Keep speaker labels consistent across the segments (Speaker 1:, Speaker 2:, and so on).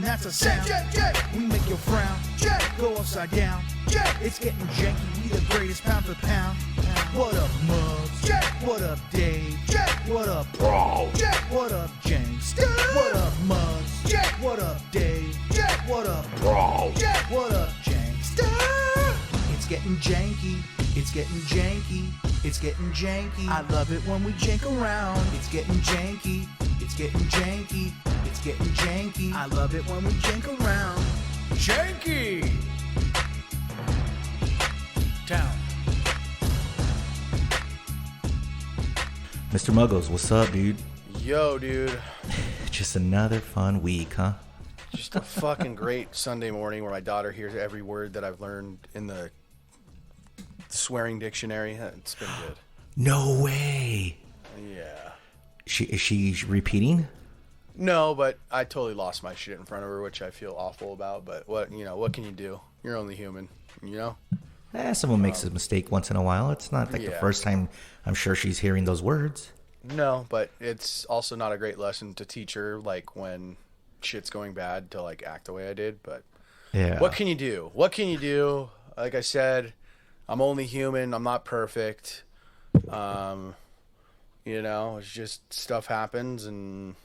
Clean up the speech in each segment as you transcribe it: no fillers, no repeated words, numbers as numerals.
Speaker 1: that's a sound. We make your frown go upside down. It's getting janky, we the greatest pound for pound. What up, Muggs? What up, Dave? What up, Bro? What up, James? What up, Muggs? What up, Dave? What up, Bro? What up, James? It's getting janky. It's getting janky. It's getting janky. I love it when we jank around. It's getting janky. It's getting janky. It's getting janky. I love it when we jank around. Janky Town.
Speaker 2: Mr. Muggles, what's up, dude?
Speaker 3: Yo, dude.
Speaker 2: Just another fun week, huh?
Speaker 3: Just a fucking great Sunday morning where my daughter hears every word that I've learned in the swearing dictionary. It's been good.
Speaker 2: No way.
Speaker 3: Yeah.
Speaker 2: Is she repeating?
Speaker 3: No, but I totally lost my shit in front of her, which I feel awful about. But what can you do? You're only human, you know?
Speaker 2: Someone makes a mistake once in a while. It's not like the first time I'm sure she's hearing those words.
Speaker 3: No, but it's also not a great lesson to teach her, like, when shit's going bad, to, like, act the way I did. But
Speaker 2: yeah,
Speaker 3: what can you do? What can you do? Like I said, I'm only human. I'm not perfect. It's just stuff happens, and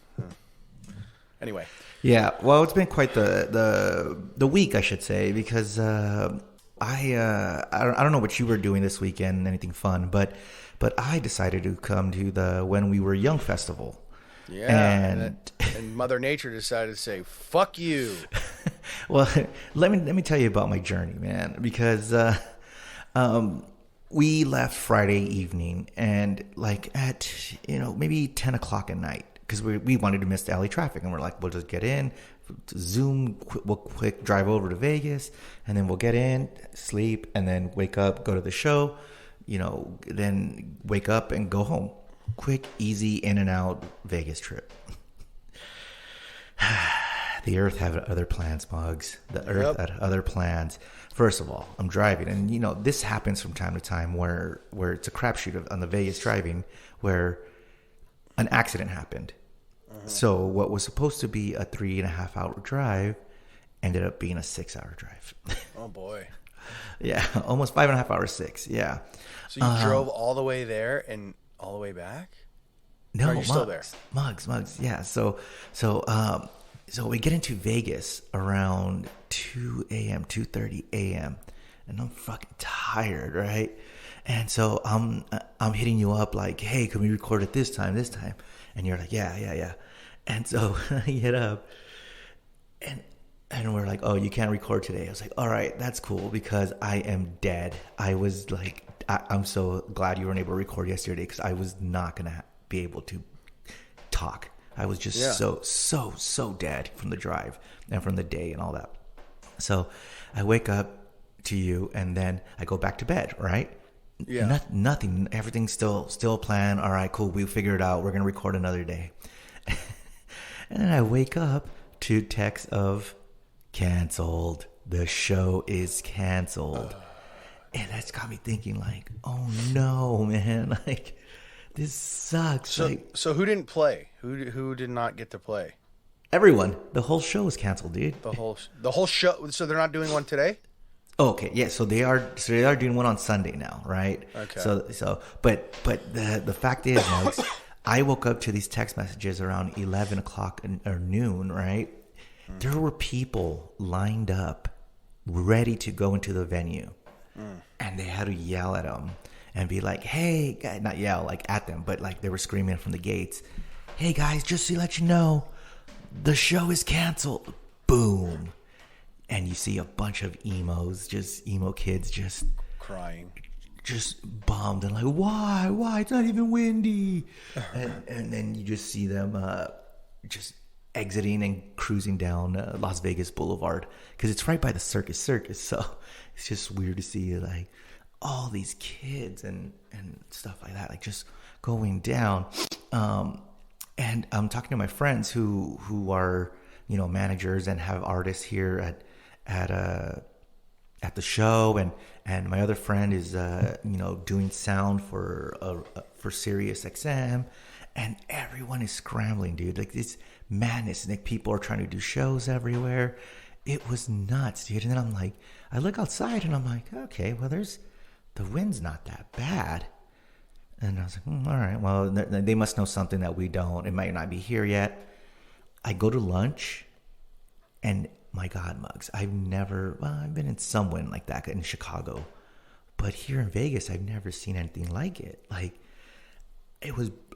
Speaker 3: anyway.
Speaker 2: Yeah, well, it's been quite the week, I should say, because I don't know what you were doing this weekend, anything fun, but I decided to come to the When We Were Young festival.
Speaker 3: Yeah, and Mother Nature decided to say, "Fuck you."
Speaker 2: Well, let me tell you about my journey, man, because we left Friday evening, and like at maybe 10 o'clock at night, because we wanted to miss the LA traffic, and we're like, we'll just get in, Zoom, we'll quick drive over to Vegas, and then we'll get in, sleep, and then wake up, go to the show, then wake up and go home. Quick, easy, in and out Vegas trip. The earth had other plans, Muggs. The earth had other plans. First of all, I'm driving, and this happens from time to time where it's a crapshoot on the Vegas driving, where an accident happened. So what was supposed to be a 3.5 hour drive ended up being a 6 hour drive.
Speaker 3: Oh boy.
Speaker 2: Yeah, almost 5.5 hours, 6. Yeah.
Speaker 3: So you drove all the way there and all the way back?
Speaker 2: No,
Speaker 3: or are you still there?
Speaker 2: Muggs. Yeah. So we get into Vegas around 2 a.m., 2:30 a.m., and I'm fucking tired, right? And so I'm hitting you up like, hey, can we record at this time? And you're like, yeah. And so I hit up, and we're like, oh, you can't record today. I was like, all right, that's cool, because I am dead. I was like, I'm so glad you weren't able to record yesterday, because I was not going to be able to talk. I was just so dead from the drive and from the day and all that. So I wake up to you, and then I go back to bed, right?
Speaker 3: Yeah.
Speaker 2: Nothing. Everything's still planned. All right, cool. We figured it out. We're going to record another day. And then I wake up to text of canceled. The show is canceled. And that's got me thinking like, oh no, man. Like, this sucks.
Speaker 3: So who didn't play? Who did not get to play?
Speaker 2: Everyone. The whole show is canceled, dude.
Speaker 3: The whole show. So they're not doing one today?
Speaker 2: Okay, yeah. So they are doing one on Sunday now, right?
Speaker 3: Okay.
Speaker 2: But the fact is, Mugs, I woke up to these text messages around 11 o'clock or noon, right? Mm. There were people lined up, ready to go into the venue, and they had to yell at them and be like, "Hey, guys," not yell like at them, but like they were screaming from the gates, "Hey guys, just to let you know, the show is canceled." Boom. And you see a bunch of emo kids just
Speaker 3: crying,
Speaker 2: just bummed and like, why? It's not even windy. and then you just see them just exiting and cruising down Las Vegas Boulevard, because it's right by the Circus. So it's just weird to see like all these kids and stuff like that, like just going down. And I'm talking to my friends who are managers and have artists here at the show, and my other friend is doing sound for Sirius XM, and everyone is scrambling, dude. Like, it's madness. Like, people are trying to do shows everywhere. It was nuts, dude. And then I'm like, I look outside and I'm like, okay, well, the wind's not that bad. And I was like, all right, well, they must know something that we don't. It might not be here yet. I go to lunch, and my God, Muggs, I've been in some wind like that in Chicago. But here in Vegas, I've never seen anything like it. Like,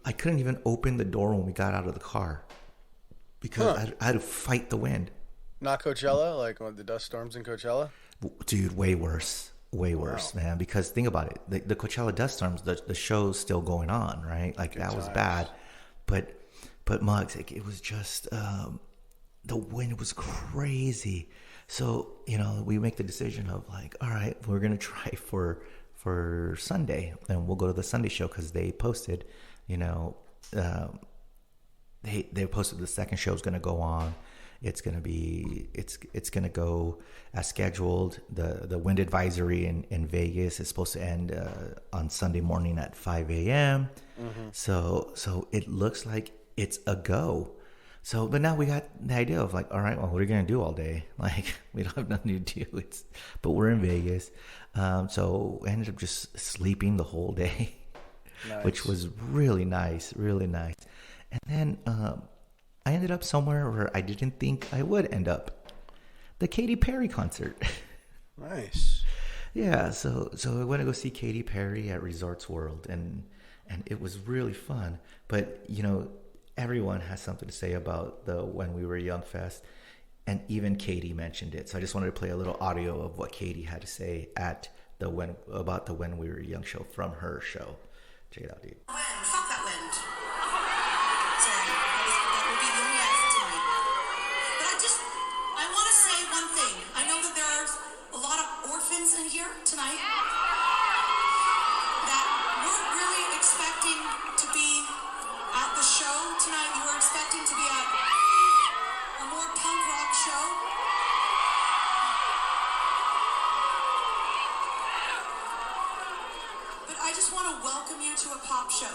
Speaker 2: I couldn't even open the door when we got out of the car because I had to fight the wind.
Speaker 3: Not Coachella, like the dust storms in Coachella?
Speaker 2: Dude, way worse, man. Because think about it, the Coachella dust storms, the show's still going on, right? Like, that was bad. But Muggs, like, it was just the wind was crazy. So, we make the decision of like, all right, we're gonna try for Sunday, and we'll go to the Sunday show because they posted, they posted the second show is gonna go on. It's gonna go as scheduled. The wind advisory in Vegas is supposed to end on Sunday morning at 5 a.m. Mm-hmm. So it looks like it's a go. So, but now we got the idea of like, all right, well, what are we gonna do all day? Like, we don't have nothing to do. But we're in Vegas, so I ended up just sleeping the whole day, nice. Which was really nice, really nice. And then I ended up somewhere where I didn't think I would end up, the Katy Perry concert.
Speaker 3: Nice.
Speaker 2: Yeah, so I went to go see Katy Perry at Resorts World, and it was really fun. But everyone has something to say about the When We Were Young Fest, and even Katie mentioned it. So I just wanted to play a little audio of what Katie had to say at about the When We Were Young show from her show. Check it out, dude.
Speaker 4: Fuck that wind. Sorry, that will be the only answer tonight. But I want to say one thing. I know that there's a lot of orphans in here tonight that weren't really expecting to be at the show tonight. You were expecting to be at a more punk rock show. But I just want to welcome you to a pop show.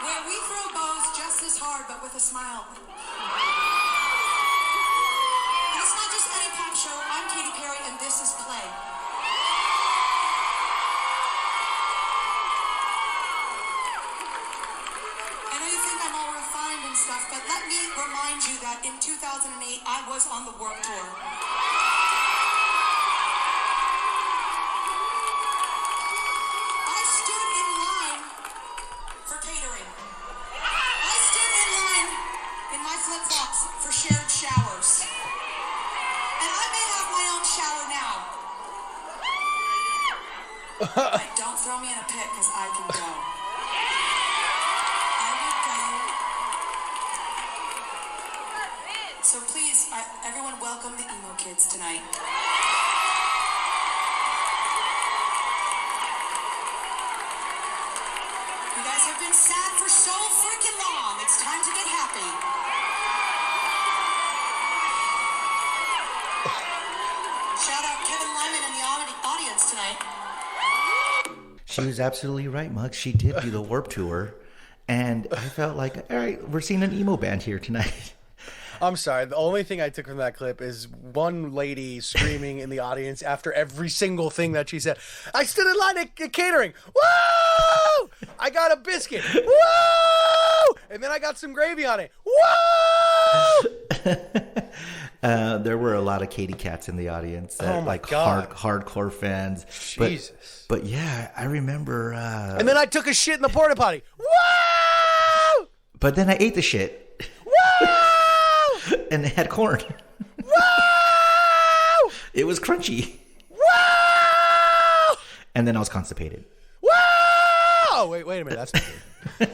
Speaker 4: Where we throw bows just as hard, but with a smile. And it's not just any pop show. I'm Katy Perry, and this is Play. Stuff, but let me remind you that in 2008 I was on the Warped Tour. I stood in line for catering. I stood in line in my flip-flops for shared showers. And I may have my own shower now. But don't throw me in a pit because I can go. So please, everyone welcome the emo kids tonight. You guys have been sad for so freaking long. It's time to get happy. Shout out Kevin Lyman in the audience tonight.
Speaker 2: She was absolutely right, Muggs. She did do the Warped Tour. And I felt like, all right, we're seeing an emo band here tonight.
Speaker 3: I'm sorry. The only thing I took from that clip is one lady screaming in the audience after every single thing that she said. I stood in line at catering. Woo! I got a biscuit. Woo! And then I got some gravy on it. Woo!
Speaker 2: There were a lot of Katy Cats in the audience.
Speaker 3: Oh my God.
Speaker 2: Hardcore fans.
Speaker 3: Jesus.
Speaker 2: But yeah, I remember.
Speaker 3: And then I took a shit in the porta potty. Woo!
Speaker 2: But then I ate the shit.
Speaker 3: Woo!
Speaker 2: And they had corn.
Speaker 3: Woo!
Speaker 2: It was crunchy.
Speaker 3: Woo!
Speaker 2: And then I was constipated.
Speaker 3: Woo! Oh, wait a minute. That's not good.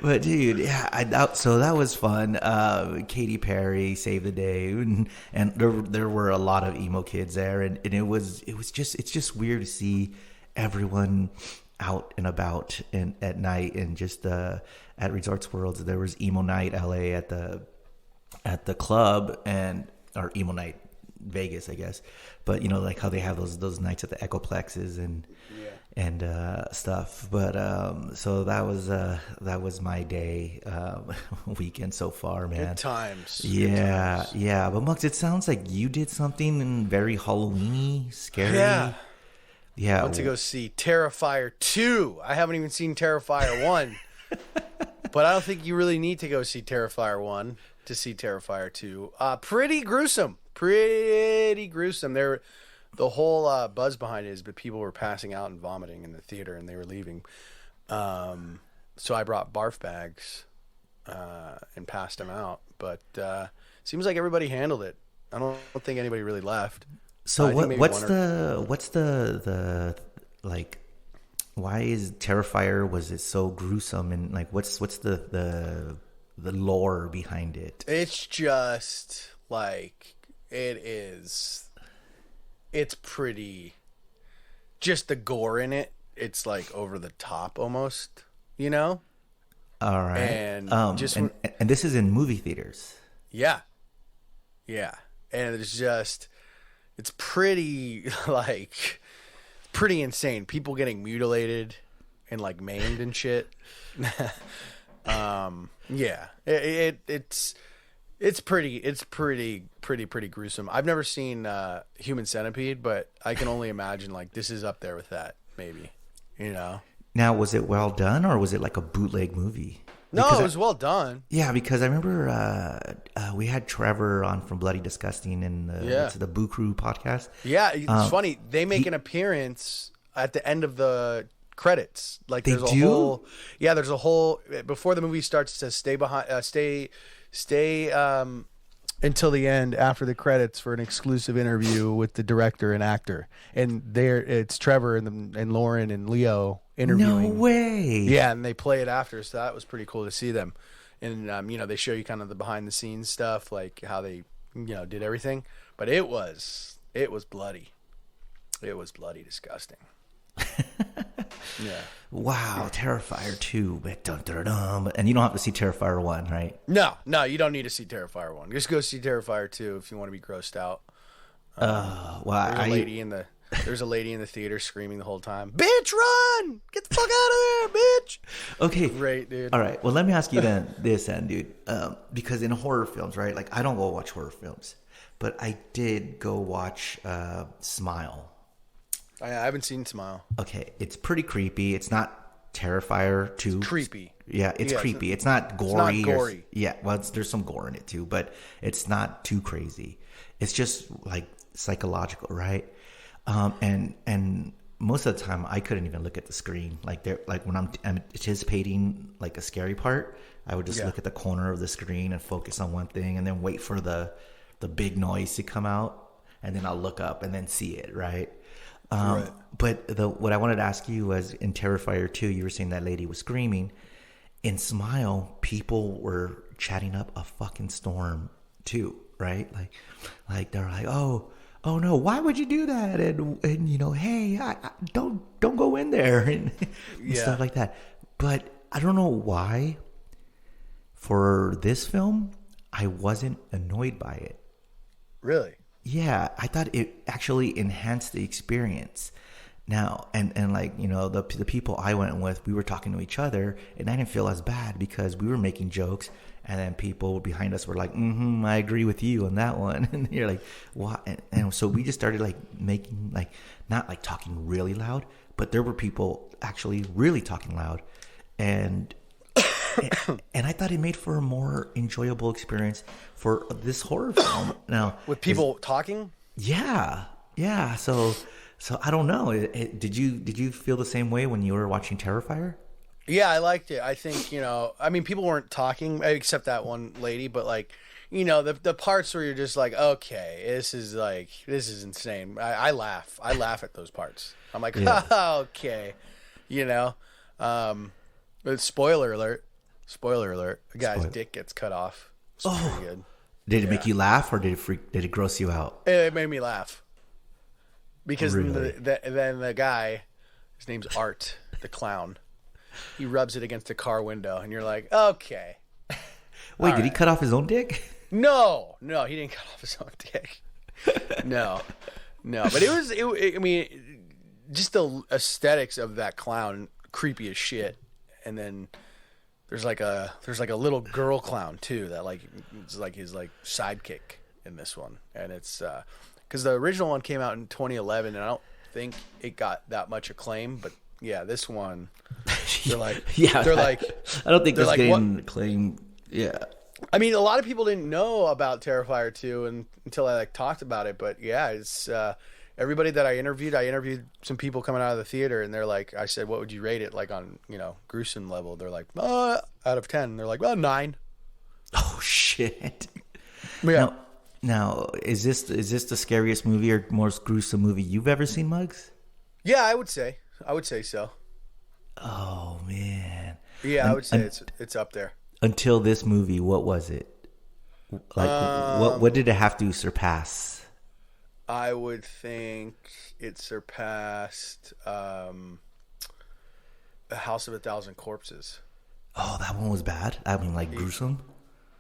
Speaker 2: But dude, yeah, so that was fun. Katy Perry saved the day, and there were a lot of emo kids there, and it's just weird to see everyone out and about and at night, and just at Resorts World. There was Emo Night LA at the club, or Emo Night Vegas, I guess. But you know, like how they have those nights at the Echoplexes and stuff. But so that was my day, weekend so far, man.
Speaker 3: Good times.
Speaker 2: Yeah, yeah. But Muggs, it sounds like you did something very Halloween-y, scary.
Speaker 3: Yeah.
Speaker 2: Yeah.
Speaker 3: I went to go see Terrifier 2. I haven't even seen Terrifier 1. But I don't think you really need to go see Terrifier 1 to see Terrifier 2. Pretty gruesome. Pretty gruesome. The whole buzz behind it is that people were passing out and vomiting in the theater and they were leaving. So I brought barf bags and passed them out. But seems like everybody handled it. I don't think anybody really left.
Speaker 2: So what's the like? Why is Terrifier? Was it so gruesome? And like, what's the lore behind it?
Speaker 3: It's just like it is. It's pretty. Just the gore in it. It's like over the top almost. You know.
Speaker 2: All right.
Speaker 3: And
Speaker 2: and this is in movie theaters.
Speaker 3: Yeah. Yeah. And it's pretty like pretty insane. People getting mutilated and like maimed and shit. Yeah. It's pretty gruesome. I've never seen Human Centipede, but I can only imagine like this is up there with that, maybe. You know.
Speaker 2: Now, was it well done or was it like a bootleg movie?
Speaker 3: No, it was well done.
Speaker 2: Yeah, because I remember we had Trevor on from Bloody Disgusting and the Boo Crew podcast.
Speaker 3: Yeah, it's funny. They make an appearance at the end of the credits. Like
Speaker 2: they
Speaker 3: there's a whole before the movie starts. It says stay until the end after the credits for an exclusive interview with the director and actor. And it's Trevor and Lauren and Leo interviewing.
Speaker 2: No way.
Speaker 3: Yeah, and they play it after, so that was pretty cool to see them. And they show you kind of the behind the scenes stuff, like how they did everything. But it was bloody. It was bloody disgusting. Yeah.
Speaker 2: Wow, Terrifier 2. And you don't have to see Terrifier 1, right?
Speaker 3: No, you don't need to see Terrifier 1. Just go see Terrifier 2 if you want to be grossed out. There's a lady in the theater screaming the whole time, "Bitch, run! Get the fuck out of there, bitch!"
Speaker 2: Okay.
Speaker 3: Great, dude.
Speaker 2: All right. Well, let me ask you this, dude. Because in horror films, right? Like, I don't go watch horror films, but I did go watch Smile.
Speaker 3: I haven't seen Smile.
Speaker 2: Okay. It's pretty creepy. It's not Terrifier 2.
Speaker 3: It's creepy.
Speaker 2: Yeah, it's creepy. It's not gory.
Speaker 3: It's not gory.
Speaker 2: There's some gore in it too, but it's not too crazy. It's just like psychological, right? And most of the time I couldn't even look at the screen. Like when I'm anticipating like a scary part, I would just look at the corner of the screen and focus on one thing, and then wait for the big noise to come out, and then I'll look up and then see it, right?
Speaker 3: Right.
Speaker 2: But what I wanted to ask you was, in Terrifier 2, you were saying that lady was screaming. In Smile, people were chatting up a fucking storm too, right? Like they're like, oh no, why would you do that? And hey, I don't go in there and stuff like that. But I don't know why. For this film, I wasn't annoyed by it.
Speaker 3: Really?
Speaker 2: Yeah, I thought it actually enhanced the experience. Now, and like, the people I went with, we were talking to each other, and I didn't feel as bad because we were making jokes, and then people behind us were like, I agree with you on that one. And you're like, what? And so we just started like making, like, not like talking really loud, but there were people actually really talking loud. And I thought it made for a more enjoyable experience for this horror film. Now,
Speaker 3: with people talking?
Speaker 2: Yeah. So I don't know. Did you feel the same way when you were watching Terrifier?
Speaker 3: Yeah, I liked it. I think, people weren't talking except that one lady, but like, the parts where you're just like, okay, this is insane. I laugh. I laugh at those parts. I'm like, okay. But spoiler alert. The guy's dick gets cut off. It's pretty good.
Speaker 2: Did it make you laugh, or did it gross you out?
Speaker 3: It made me laugh. Because
Speaker 2: Really?
Speaker 3: then the guy, his name's Art, the clown, he rubs it against the car window, and you're like, okay.
Speaker 2: Wait, did he cut off his own dick?
Speaker 3: No, he didn't cut off his own dick. No, but I mean, just the aesthetics of that clown, creepy as shit. And then there's like a little girl clown too that like is like his like sidekick in this one, and it's because the original one came out in 2011, and I don't think it got that much acclaim, but yeah, this one they're like
Speaker 2: I don't think this
Speaker 3: like,
Speaker 2: game claim. Yeah.
Speaker 3: I mean, a lot of people didn't know about Terrifier 2 until I like talked about it. But yeah, it's everybody that I interviewed some people coming out of the theater, and they're like, I said, what would you rate it like on, gruesome level? They're like, out of 10. They're like, well, 9.
Speaker 2: Oh shit.
Speaker 3: Yeah.
Speaker 2: Now, is this the scariest movie or most gruesome movie you've ever seen, Muggs?
Speaker 3: Yeah, I would say so.
Speaker 2: Oh man.
Speaker 3: Yeah, I would say it's up there.
Speaker 2: Until this movie, what was it? Like, what did it have to surpass?
Speaker 3: I would think it surpassed The House of a Thousand Corpses.
Speaker 2: Oh, that one was bad? I mean, like, gruesome?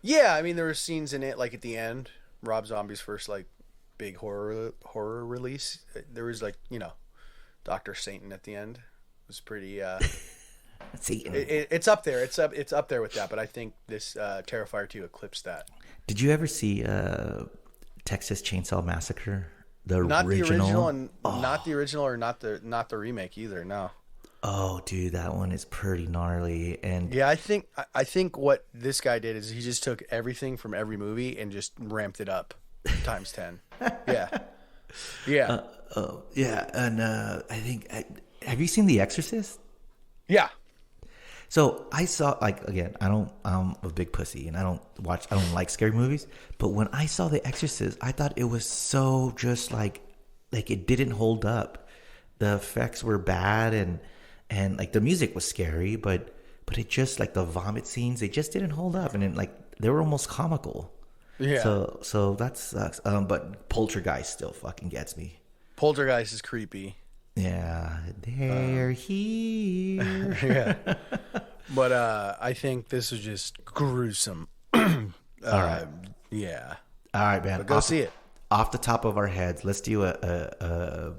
Speaker 3: Yeah, I mean, there were scenes in it, like, at the end. Rob Zombie's first, like, big horror release. There was, like, Dr. Satan at the end. It was pretty...
Speaker 2: Satan.
Speaker 3: It's up there. It's up there with that, but I think this Terrifier 2 eclipsed that.
Speaker 2: Did you ever see Texas Chainsaw Massacre?
Speaker 3: Not the original, and not the original, or not the remake either. No.
Speaker 2: Oh, dude, that one is pretty gnarly. And
Speaker 3: yeah, I think what this guy did is he just took everything from every movie and just ramped it up times 10. Yeah. Yeah.
Speaker 2: Yeah, and I think have you seen The Exorcist?
Speaker 3: Yeah.
Speaker 2: So I saw, like, again, I'm a big pussy and I don't like scary movies. But when I saw The Exorcist, I thought it was so just like it didn't hold up. The effects were bad and like the music was scary, but it just like the vomit scenes, they just didn't hold up, and it, like they were almost comical.
Speaker 3: Yeah.
Speaker 2: So that sucks. But Poltergeist still fucking gets me.
Speaker 3: Poltergeist is creepy.
Speaker 2: Yeah, they're here.
Speaker 3: Yeah. But I think this was just gruesome.
Speaker 2: All right.
Speaker 3: Yeah.
Speaker 2: All right, man.
Speaker 3: But go see it.
Speaker 2: Off the top of our heads, let's do a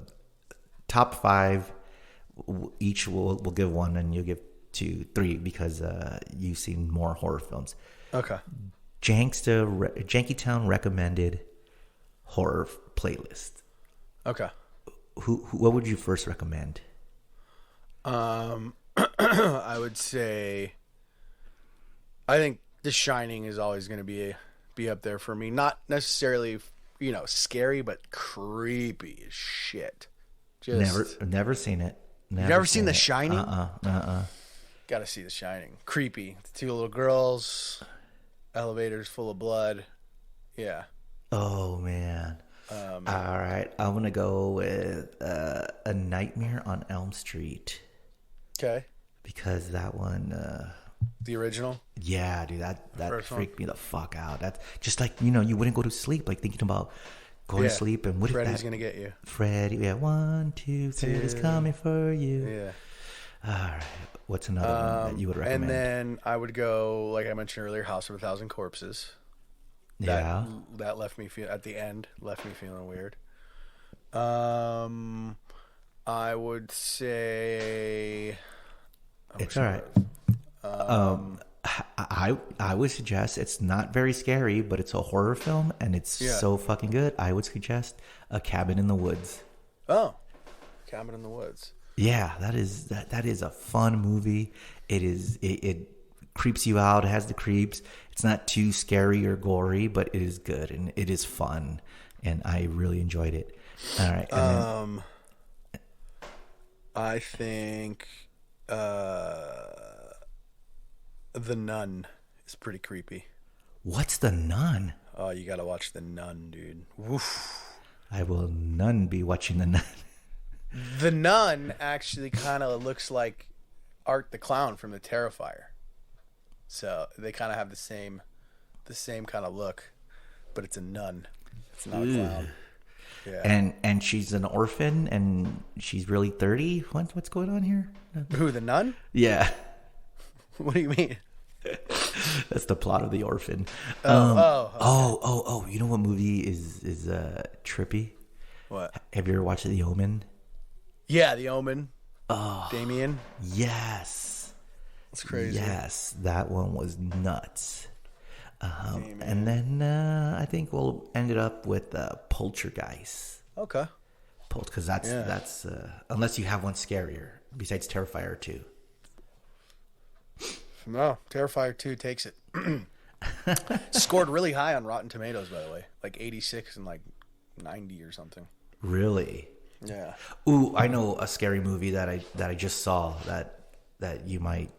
Speaker 2: top 5. Each we'll give one, and you'll give 2, 3 because you've seen more horror films.
Speaker 3: Okay.
Speaker 2: Jankytown recommended horror playlist.
Speaker 3: Okay.
Speaker 2: What would you first recommend?
Speaker 3: I would say, I think The Shining is always going to be up there for me. Not necessarily, scary, but creepy as shit.
Speaker 2: Never seen it.
Speaker 3: You've never seen The Shining?
Speaker 2: Uh-uh.
Speaker 3: Got to see The Shining. Creepy. The 2 little girls, elevators full of blood. Yeah.
Speaker 2: Oh man. All right, I'm gonna go with A Nightmare on Elm Street.
Speaker 3: Okay.
Speaker 2: Because that one,
Speaker 3: the original.
Speaker 2: Yeah, dude, that freaked me the fuck out. That's just like you wouldn't go to sleep like thinking about going to sleep, and what
Speaker 3: Freddy's
Speaker 2: if
Speaker 3: gonna get you?
Speaker 2: Freddy, yeah, 1, 2, Freddy's coming for you.
Speaker 3: Yeah.
Speaker 2: All right, what's another one that you would recommend?
Speaker 3: And then I would go, like I mentioned earlier, House of a Thousand Corpses. That left me at the end left me feeling weird. I would say
Speaker 2: it's all right. I would suggest, it's not very scary, but it's a horror film and it's so fucking good. I would suggest A Cabin in the Woods.
Speaker 3: Oh, Cabin in the Woods.
Speaker 2: Yeah, that is a fun movie. It creeps you out. It has the creeps. It's not too scary or gory, but it is good and it is fun, and I really enjoyed it. All right. And then,
Speaker 3: I think The Nun is pretty creepy.
Speaker 2: What's The Nun?
Speaker 3: Oh, you gotta watch The Nun, dude. Woof.
Speaker 2: I will none be watching The Nun.
Speaker 3: The Nun actually kind of looks like Art the Clown from the Terrifier. So they kind of have the same kind of look, but it's a nun. It's not a clown. Yeah.
Speaker 2: And she's an orphan, and she's really 30. What's going on here?
Speaker 3: Who, the nun?
Speaker 2: Yeah.
Speaker 3: What do you mean?
Speaker 2: That's the plot of The Orphan.
Speaker 3: Okay.
Speaker 2: You know what movie is trippy?
Speaker 3: What?
Speaker 2: Have you ever watched The Omen?
Speaker 3: Yeah, The Omen. Damien.
Speaker 2: Yes.
Speaker 3: That's crazy.
Speaker 2: Yes, that one was nuts. And then I think we'll end it up with Poltergeist.
Speaker 3: Okay.
Speaker 2: Because that's unless you have one scarier besides Terrifier 2.
Speaker 3: No, Terrifier 2 takes it. Scored really high on Rotten Tomatoes, by the way, like 86 and like 90 or something.
Speaker 2: Really?
Speaker 3: Yeah.
Speaker 2: Ooh, I know a scary movie that I just saw that you might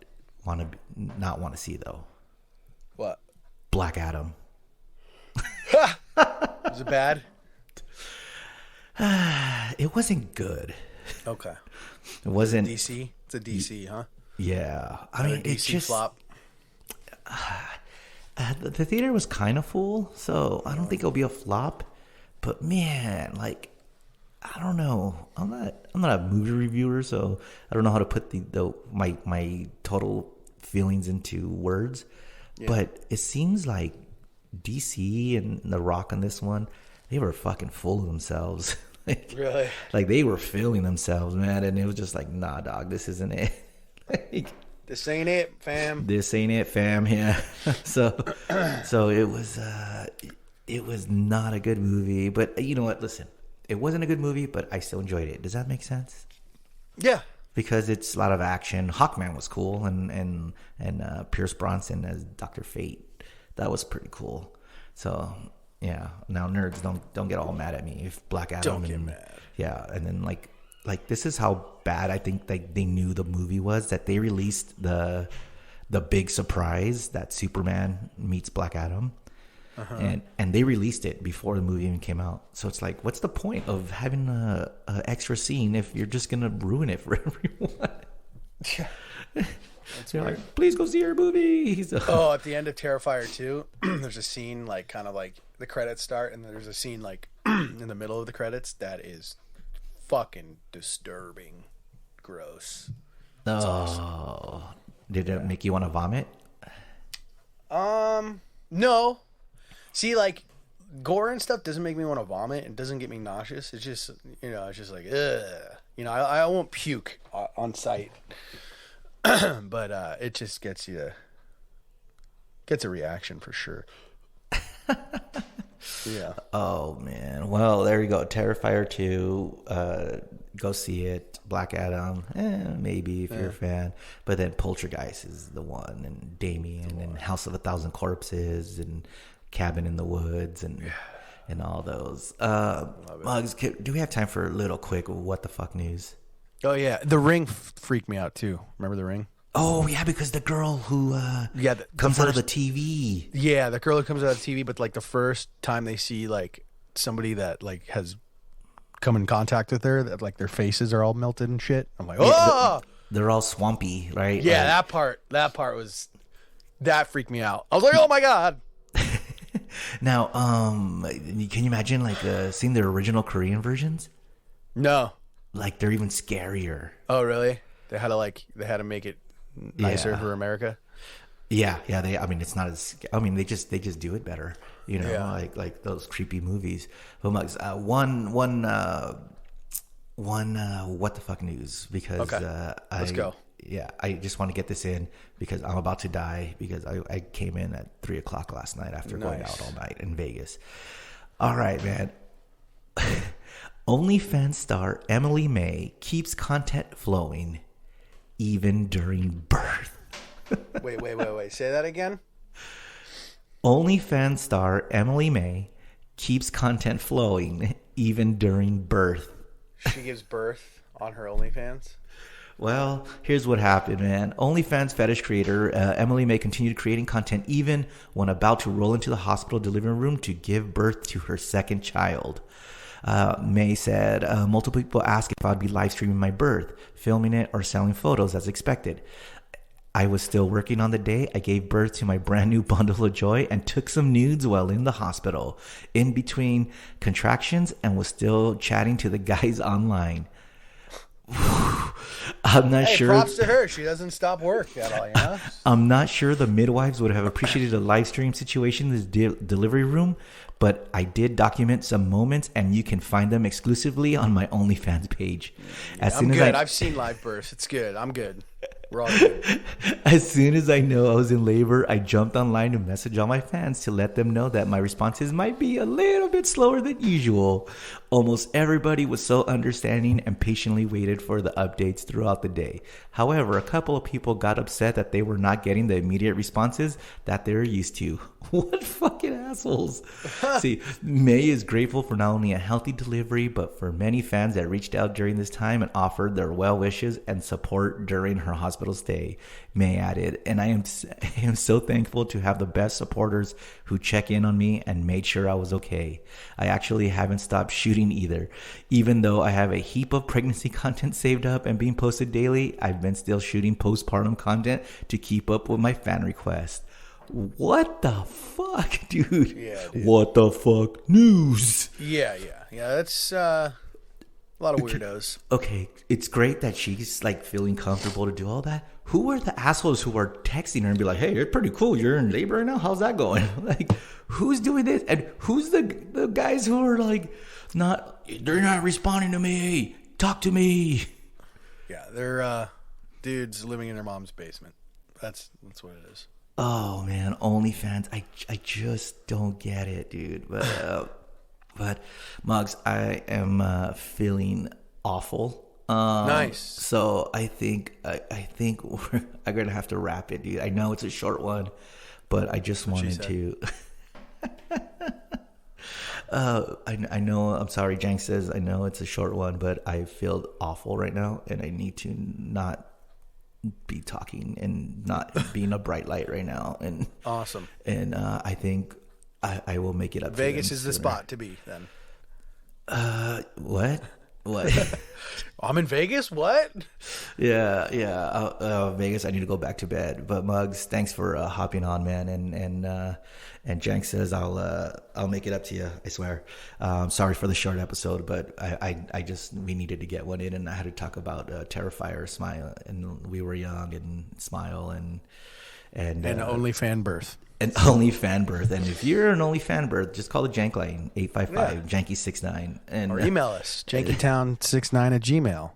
Speaker 2: want to not want to see though.
Speaker 3: What?
Speaker 2: Black Adam.
Speaker 3: Was it bad?
Speaker 2: It wasn't good.
Speaker 3: Okay.
Speaker 2: It wasn't
Speaker 3: DC. It's a DC, huh?
Speaker 2: Yeah, I mean,
Speaker 3: DC
Speaker 2: it's just
Speaker 3: flop.
Speaker 2: the theater was kind of full, so I don't think it'll be a flop. But man, like, I don't know. I'm not a movie reviewer, so I don't know how to put my total feelings into words. Yeah. But it seems like DC and The Rock on this one, they were fucking full of themselves.
Speaker 3: Really?
Speaker 2: Like they were feeling themselves, man, and it was just like, nah, dog, this isn't it.
Speaker 3: This ain't it, fam.
Speaker 2: This ain't it, fam. Yeah. So it was not a good movie. But you know what? Listen, it wasn't a good movie, but I still enjoyed it. Does that make sense?
Speaker 3: Yeah.
Speaker 2: Because it's a lot of action. Hawkman was cool, and Pierce Bronson as Dr. Fate. That was pretty cool. So yeah. Now nerds don't get all mad at me if Black Adam.
Speaker 3: Don't get mad.
Speaker 2: Yeah, and then like this is how bad I think like they knew the movie was, that they released the big surprise that Superman meets Black Adam. And they released it before the movie even came out. So it's like, what's the point of having a extra scene if you're just gonna ruin it for everyone?
Speaker 3: Yeah. That's
Speaker 2: You're like, please go see your movie. So,
Speaker 3: at the end of Terrifier 2, there's a scene like kind of like the credits start, and there's a scene like in the middle of the credits that is fucking disturbing, gross. That's awesome.
Speaker 2: Did it make you want to vomit?
Speaker 3: No. See, like gore and stuff doesn't make me want to vomit. It doesn't get me nauseous. It's just, it's just like, ugh. I won't puke on sight, but it just gets a reaction for sure. Yeah.
Speaker 2: Oh man. Well, there you go. Terrifier 2. Go see it. Black Adam. Maybe if you're a fan. But then Poltergeist is the one, and Damien, and House of a Thousand Corpses, and Cabin in the Woods, and all those. Muggs, do we have time for a little quick what the fuck news?
Speaker 3: Oh yeah, The Ring freaked me out too. Remember The Ring?
Speaker 2: Oh yeah, because the girl who comes out of the TV.
Speaker 3: Yeah, the girl who comes out of the TV, but like the first time they see like somebody that like has come in contact with her, that like their faces are all melted and shit. I'm like, oh,
Speaker 2: they're all swampy, right?
Speaker 3: Yeah, that part that freaked me out. I was like, oh my god.
Speaker 2: Now, can you imagine like seeing the original Korean versions?
Speaker 3: No.
Speaker 2: Like they're even scarier.
Speaker 3: Oh really? They had to make it nicer for America.
Speaker 2: Yeah. I mean, it's not as. I mean, they just do it better. Like those creepy movies. But one what the fuck news, because
Speaker 3: let's go.
Speaker 2: Yeah, I just want to get this in because I'm about to die, because I came in at 3:00 last night after going out all night in Vegas. All right, man. OnlyFans star Emily May keeps content flowing even during birth.
Speaker 3: Wait. Say that again.
Speaker 2: OnlyFans star Emily May keeps content flowing even during birth.
Speaker 3: She gives birth on her OnlyFans?
Speaker 2: Well, here's what happened, man. OnlyFans fetish creator Emily May continued creating content even when about to roll into the hospital delivery room to give birth to her second child. May said, multiple people asked if I'd be live streaming my birth, filming it, or selling photos as expected. I was still working on the day I gave birth to my brand new bundle of joy and took some nudes while in the hospital, in between contractions, and was still chatting to the guys online. I'm not
Speaker 3: Hey,
Speaker 2: sure.
Speaker 3: props to her. She doesn't stop work at all, you know?
Speaker 2: I'm not sure the midwives would have appreciated a live stream situation in this delivery room, but I did document some moments, and you can find them exclusively on my OnlyFans page.
Speaker 3: I'm good. I've seen live births. It's good. I'm good. We're all good.
Speaker 2: As soon as I know I was in labor, I jumped online to message all my fans to let them know that my responses might be a little bit slower than usual. Almost everybody was so understanding and patiently waited for the updates throughout the day. However, a couple of people got upset that they were not getting the immediate responses that they're used to. What fucking assholes. See, May is grateful for not only a healthy delivery, but for many fans that reached out during this time and offered their well wishes and support during her hospital stay. May added, and I am so thankful to have the best supporters who check in on me and made sure I was okay. I actually haven't stopped shooting either. Even though I have a heap of pregnancy content saved up and being posted daily, I've been still shooting postpartum content to keep up with my fan requests. What the fuck, dude?
Speaker 3: Yeah, dude.
Speaker 2: What the fuck? News.
Speaker 3: Yeah. That's a lot of weirdos.
Speaker 2: Okay, it's great that she's like feeling comfortable to do all that. Who are the assholes who are texting her and be like, "Hey, it's pretty cool. You're in labor right now. How's that going?" Like, who's doing this? And who's the guys who are like, they're not responding to me. Talk to me.
Speaker 3: Yeah, they're dudes living in their mom's basement. That's what it is.
Speaker 2: Oh man, OnlyFans. I just don't get it, dude. But Muggs, I am feeling awful.
Speaker 3: Nice.
Speaker 2: So I think I'm gonna have to wrap it, dude. I know it's a short one, but I just wanted to. I know. I'm sorry. Jank says I know it's a short one, but I feel awful right now, and I need to not be talking and not being a bright light right now. And
Speaker 3: awesome.
Speaker 2: And I think I will make it up.
Speaker 3: Vegas is the spot to be then.
Speaker 2: What?
Speaker 3: I'm in Vegas. What?
Speaker 2: Yeah. Vegas. I need to go back to bed. But Muggs, thanks for hopping on, man. And Jank says I'll make it up to you. I swear. Sorry for the short episode, but we needed to get one in, and I had to talk about Terrifier, Smile, and we were young, and Smile, and
Speaker 3: only fan birth.
Speaker 2: An OnlyFan birth. And if you're an OnlyFan birth, just call the Jank line, 855-JANKY69. And
Speaker 3: or email us, jankytown69@gmail.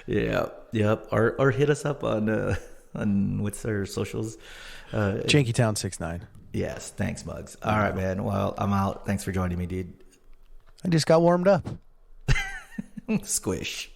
Speaker 2: Yeah. Yep. Or hit us up on what's our socials?
Speaker 3: Jankytown69.
Speaker 2: Yes. Thanks, Muggs. All right, man. Well, I'm out. Thanks for joining me, dude.
Speaker 3: I just got warmed up.
Speaker 2: Squish.